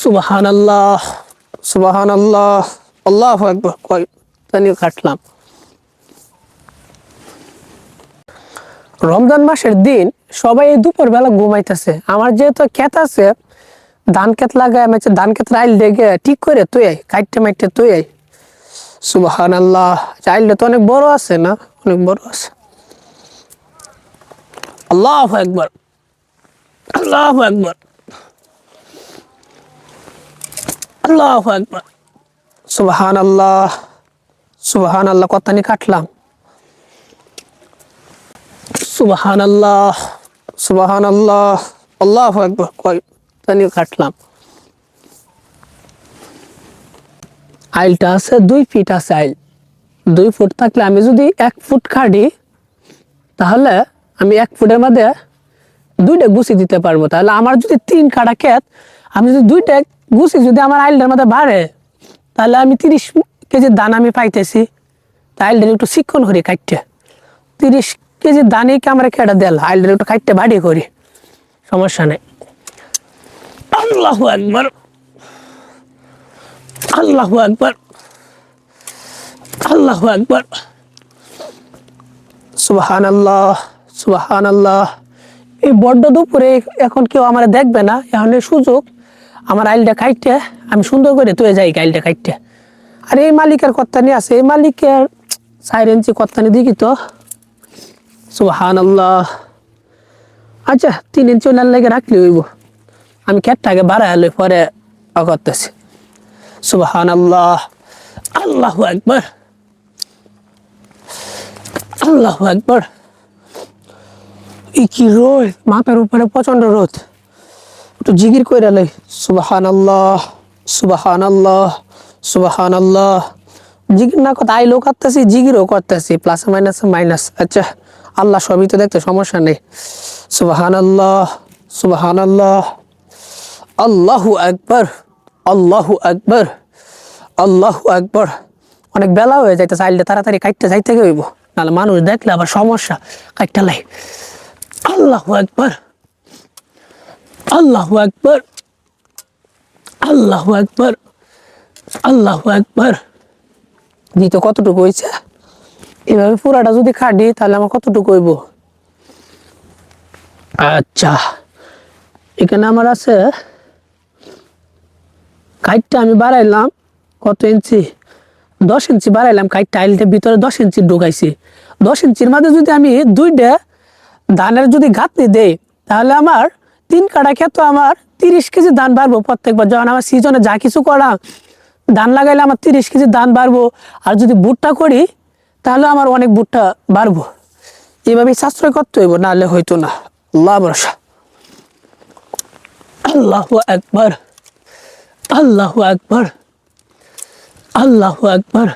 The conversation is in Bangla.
সুবহানাল্লাহ সুবহানাল্লাহ আল্লাহু আকবার। কয়টানি কাটলাম। রমজান মাসের দিন সবাই এই দুপুর বেলা ঘুমাইতেছে। আমার যেহেতু ক্ষেত আছে, ধান ক্ষেত লাগায়, আমি ধান ক্ষেত রাইল দেখে ঠিক করে তুই আই, কাইটে মাইটে তুই আই। সুবহানাল্লাহ, চাইলে তো অনেক বড় আছে না, অনেক বড় আছে। আল্লাহু আকবার আল্লাহু আকবার আল্লাহু আকবার। সুবহানাল্লাহ সুবহানাল্লাহ, কতখানি কাটলাম। সুবহানাল্লাহ সুবহানাল্লাহ আল্লাহু আকবার। কয়টানি কাটলাম। আইলটা আছে 2 ফিট আছে আইল। 2 ফুট থাকলে আমি যদি 1 ফুট কাটি, তাহলে আমি 1 ফুটের মধ্যে 2টা গুছি দিতে পারবো। তাহলে আমার যদি 3 কাটা ক্ষেত, আমি যদি 2টা গুছি যদি আমার আইলটার মধ্যে বাড়ে, তাহলে আমি 30 কেজি ধান আমি পাইতেছি। আইলটা একটু শিক্ষণ করি কাটতে, 30 কেজি ধানে কি আমরা কেটে দেল, আইলটা একটু কাটতে বাড়ি করি, সমস্যা নেই। আল্লাহু আকবার আল্লাহু আকবার আল্লাহু আকবার। সুবহানাল্লাহ সুবহানাল্লাহ। এই বড্ড দুপুরে এখন কেউ আমার দেখবে না, এখন এই সুযোগ আমার আইলটা কাটতে আমি সুন্দর করে তুই যাই আইলটা কাটতে। আর এই মালিকের কত্তানি আছে, এই মালিকের 4 ইঞ্চি কত্তানি দেখি তো। সুবহানাল্লাহ। আচ্ছা 3 ইঞ্চি ওনার লেগে রাখলে হইব, আমি ক্ষেতটাকে বাড়াইলে পরে করতেছি। সুবহানাল্লাহ আল্লাহু আকবার আল্লাহু আকবার। কি রোদ, মাথার উপরে প্রচন্ড রোদ, একটু জিকির কইরা লই। সুবহানাল্লাহ সুবহানাল্লাহ সুবহানাল্লাহ। জিকির না কথা আইলো করতেছি, জিকিরও করতেছি, প্লাস মাইনাস মাইনাস। আচ্ছা আল্লাহ সবই তো দেখতে, সমস্যা নেই। সুবহানাল্লাহ সুবহানাল্লাহ আল্লাহু আকবার আল্লাহু আকবার আল্লাহু আকবার। অনেক বেলা হয়ে যাইতেছে, আইলটা তাড়াতাড়ি কাটতে যাইতে হইব, নাহলে মানুষ দেখলে আবার সমস্যা, কাটতে লাই। আল্লাহু আকবার আল্লাহু আকবার আল্লাহু আকবার আল্লাহু আকবার। দিতে কতটুকু হয়েছে, এভাবে পুরাটা যদি কাটি তাহলে আমার কতটুকু হইব। আচ্ছা এখানে আমার আছে, কাইটটা আমি বাড়াইলাম কত ইঞ্চি, 10 ইঞ্চি বাড়াইলাম কাইটটা, আইলটার ভিতরে 10 ইঞ্চি ঢুকাইছি। 10 ইঞ্চির মধ্যে যদি আমি 2টা ধানের যদি গাঁথনি দেই, তাহলে আমার 3 কাটা ক্ষেত আমার 30 কেজি ধান বাড়বো প্রত্যেকবার। যখন আমার সিজনে যা কিছু করা, ধান লাগাইলে আমার 30 কেজি ধান বাড়বো। আর যদি ভুট্টা করি তাহলে আমার অনেক ভুট্টা বাড়বো। এইভাবে সাশ্রয় করতে হইব, নাহলে হইতো না। আল্লাহ ভরসা। আল্লাহু আকবার আল্লাহু আকবার আল্লাহু আকবার।